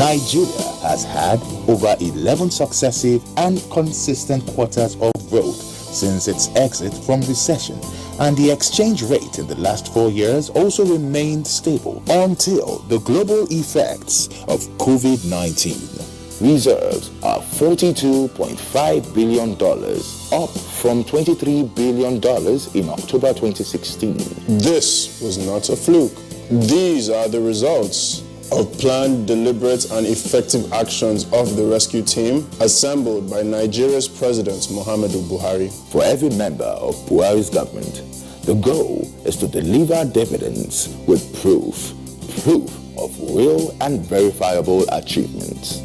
Nigeria has had over 11 successive and consistent quarters of growth since its exit from recession, and the exchange rate in the last 4 years also remained stable until the global effects of COVID-19. Reserves are $42.5 billion, up from $23 billion in October 2016. This was not a fluke. These are the results of planned, deliberate, and effective actions of the rescue team assembled by Nigeria's President Muhammadu Buhari. For every member of Buhari's government, the goal is to deliver dividends with proof of real and verifiable achievements.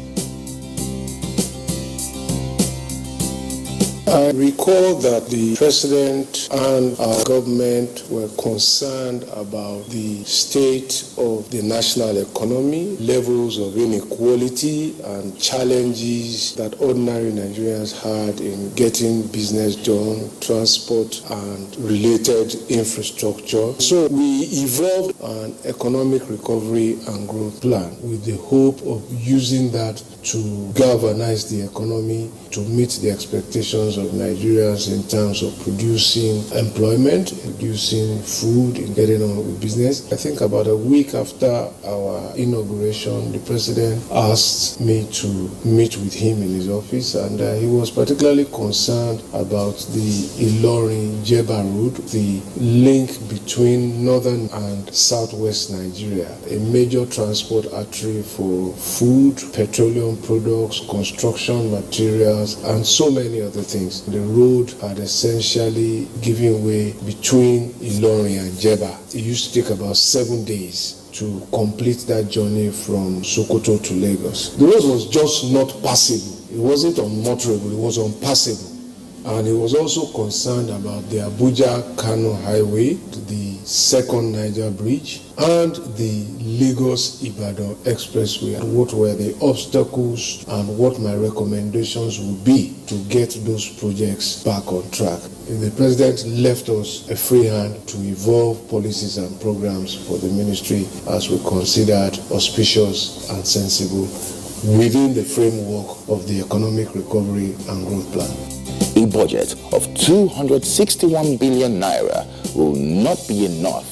I recall that the President and our government were concerned about the state of the national economy, levels of inequality, and challenges that ordinary Nigerians had in getting business done, transport, and related infrastructure. So we evolved an economic recovery and growth plan with the hope of using that to galvanize the economy, to meet the expectations of Nigerians in terms of producing employment, producing food, and getting on with business. I think about a week after our inauguration, the President asked me to meet with him in his office, and he was particularly concerned about the Ilorin-Jeba route, the link between northern and southwest Nigeria, a major transport artery for food, petroleum products, construction materials, and so many other things. The road had essentially given way between Ilorin and Jeba. It used to take about 7 days to complete that journey from Sokoto to Lagos. The road was just not passable. It wasn't unmotorable, it was unpassable. And he was also concerned about the Abuja-Kano highway, the second Niger bridge, and the Lagos-Ibadan expressway, and what were the obstacles and what my recommendations would be to get those projects back on track. And the President left us a free hand to evolve policies and programs for the ministry as we considered auspicious and sensible within the framework of the Economic Recovery and Growth Plan. A budget of 261 billion naira will not be enough,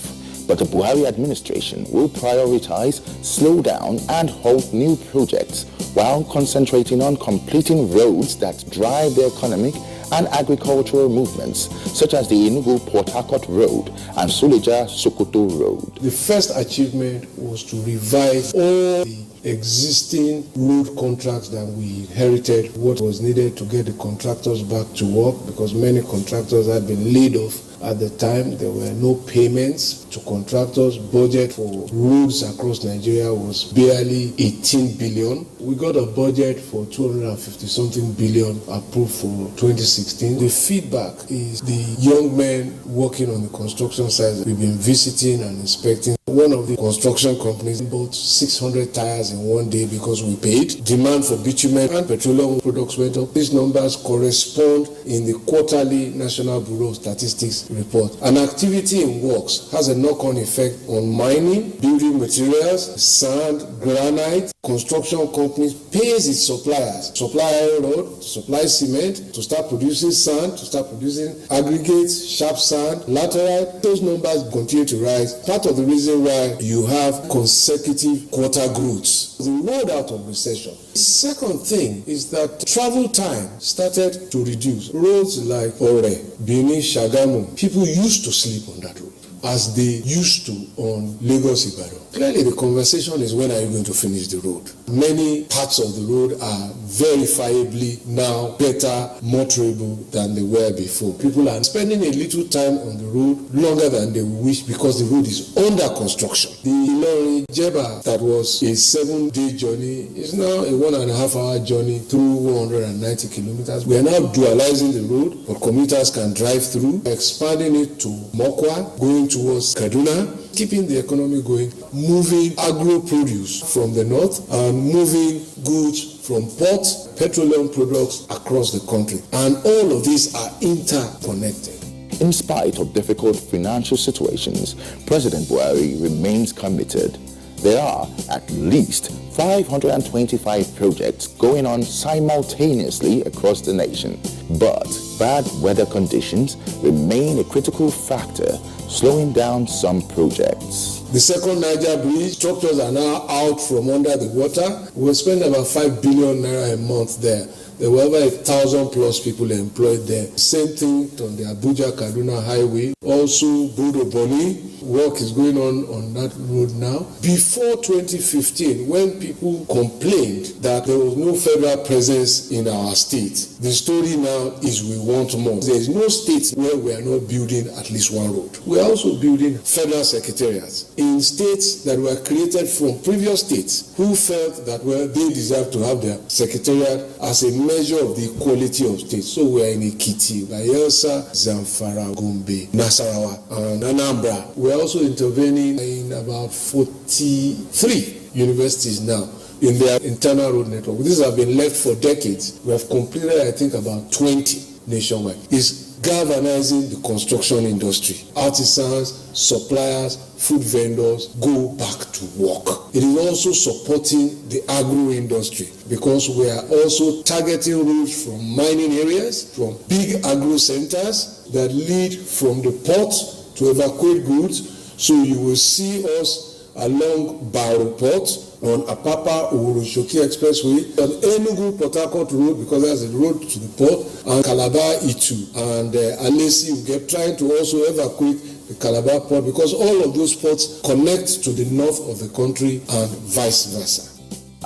but the Buhari administration will prioritize, slow down, and halt new projects while concentrating on completing roads that drive the economic and agricultural movements, such as the Enugu-Port Harcourt Road and Suleja-Sokoto Road. The first achievement was to revise all the existing road contracts that we inherited, what was needed to get the contractors back to work, because many contractors had been laid off at the time. There were no payments to contractors. Budget for roads across Nigeria was barely 18 billion. We got a budget for 250-something billion approved for 2016. The feedback is the young men working on the construction sites we've been visiting and inspecting. One of the construction companies bought 600 tires in one day because we paid. Demand for bitumen and petroleum products went up. These numbers correspond in the quarterly National Bureau of Statistics report. An activity in works has a knock-on effect on mining, building materials, sand, granite. Construction companies pays its suppliers, supply iron ore, supply cement, to start producing sand, to start producing aggregates, sharp sand, laterite. Those numbers continue to rise. Part of the reason why you have consecutive quarter growths. The road out of recession. The second thing is that travel time started to reduce. Roads like Ore, Benin, Shagamu, people used to sleep on that road as they used to on Lagos-Ibadan. Clearly the conversation is, when are you going to finish the road? Many parts of the road are verifiably now better motorable than they were before. People are spending a little time on the road longer than they wish because the road is under construction. The Ilorin-Jeba, that was a 7-day journey, is now a 1.5-hour journey through 190 kilometers. We are now dualizing the road, but commuters can drive through, expanding it to Mokwa, going towards Kaduna, keeping the economy going, moving agro-produce from the north and moving goods from ports, petroleum products across the country. And all of these are interconnected. In spite of difficult financial situations, President Buhari remains committed. There are at least 525 projects going on simultaneously across the nation. But bad weather conditions remain a critical factor, slowing down some projects. The second Niger bridge structures are now out from under the water. We spend about 5 billion naira a month there. There were over 1,000 plus people employed there. Same thing on the Abuja-Kaduna highway. Also, Bodo-Boni, work is going on that road now. Before 2015, when people complained that there was no federal presence in our state, the story now is we want more. There is no state where we are not building at least one road. We are also building federal secretariats in states that were created from previous states who felt that they deserve to have their secretariat as a measure of the equality of states. So we are in Ekiti, Bayelsa, Zamfara, Gombe, Nasarawa, and Anambra. We are also intervening in about 43 universities now in their internal road network. These have been left for decades. We have completed, I think, about 20 nationwide. It's galvanizing the construction industry. Artisans, suppliers, food vendors go back to work. It is also supporting the agro industry because we are also targeting routes from mining areas, from big agro centers that lead from the port to evacuate goods. So you will see us along Baro Port, on Apapa Urushoki Expressway, on Enugu Port Harcourt Road, because that's the road to the port, and Calabar Itu, and Alesi, we get trying to also evacuate the Calabar port, because all of those ports connect to the north of the country and vice versa.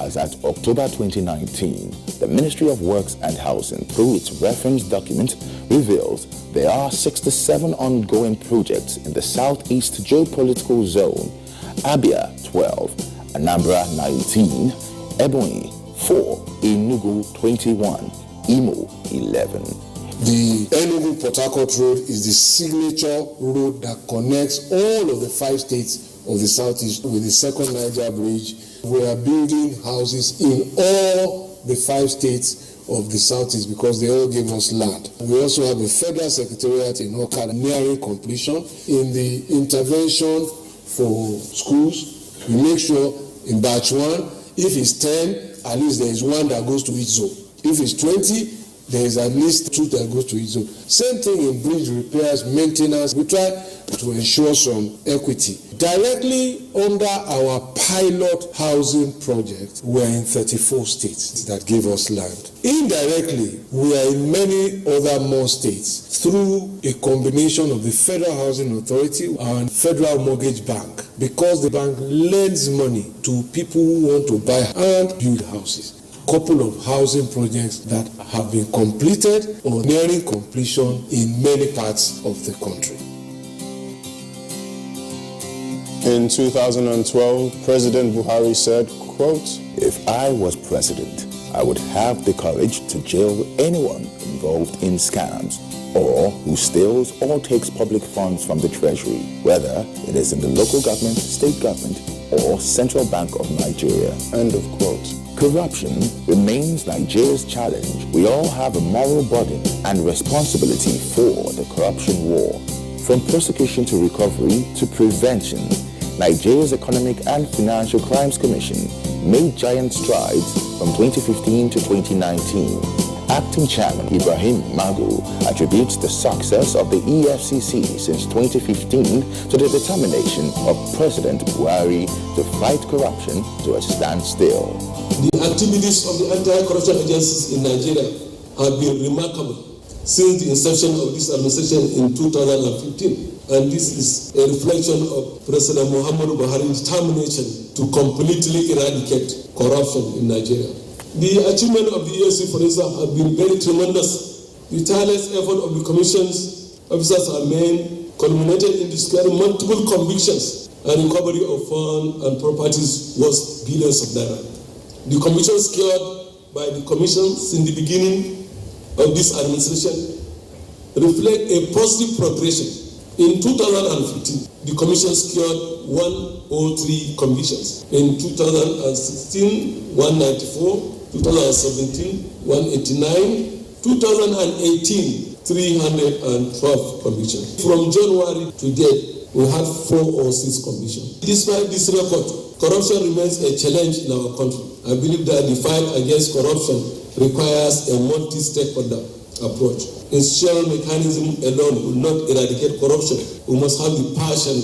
As at October 2019, the Ministry of Works and Housing, through its reference document, reveals there are 67 ongoing projects in the Southeast Geopolitical Zone: Abia 12, Anambra 19, Ebonyi 4, Enugu 21, Imo 11. The Enugu Port Harcourt Road is the signature road that connects all of the 5 states of the Southeast with the second Niger bridge. We are building houses in all the 5 states of the Southeast because they all gave us land. We also have a federal secretariat in Okada nearing completion. In the intervention for schools, we make sure in batch 1, if it's 10, at least there is 1 that goes to each zone. If it's 20, there is at least 2 that goes to each zone. Same thing in bridge repairs, maintenance. We try to ensure some equity. Directly under our pilot housing project, we are in 34 states that give us land. Indirectly, we are in many other more states through a combination of the Federal Housing Authority and Federal Mortgage Bank, because the bank lends money to people who want to buy and build houses. Couple of housing projects that have been completed or nearing completion in many parts of the country. In 2012, President Buhari said, quote, "If I was president, I would have the courage to jail anyone involved in scams or who steals or takes public funds from the treasury, whether it is in the local government, state government, or Central Bank of Nigeria." End of quote. Corruption remains Nigeria's challenge. We all have a moral burden and responsibility for the corruption war. From prosecution to recovery to prevention, Nigeria's Economic and Financial Crimes Commission made giant strides from 2015 to 2019. Acting Chairman Ibrahim Magu attributes the success of the EFCC since 2015 to the determination of President Buhari to fight corruption to a standstill. The activities of the anti-corruption agencies in Nigeria have been remarkable since the inception of this administration in 2015. And this is a reflection of President Muhammadu Buhari's determination to completely eradicate corruption in Nigeria. The achievement of the EFCC, for instance, have been very tremendous. The tireless effort of the Commission's officers and men culminated in declaring multiple convictions and recovery of funds and properties worth billions of naira. The convictions secured by the Commission since the beginning of this administration reflect a positive progression. In 2015, the Commission secured 103 convictions. In 2016, 194. 2017, 189, 2018, 312 convictions. From January to date, we had 4 or 6 convictions. Despite this record, Corruption remains a challenge in our country. I believe that the fight against corruption requires a multi-stakeholder approach. Institutional mechanism alone will not eradicate corruption. We must have the passion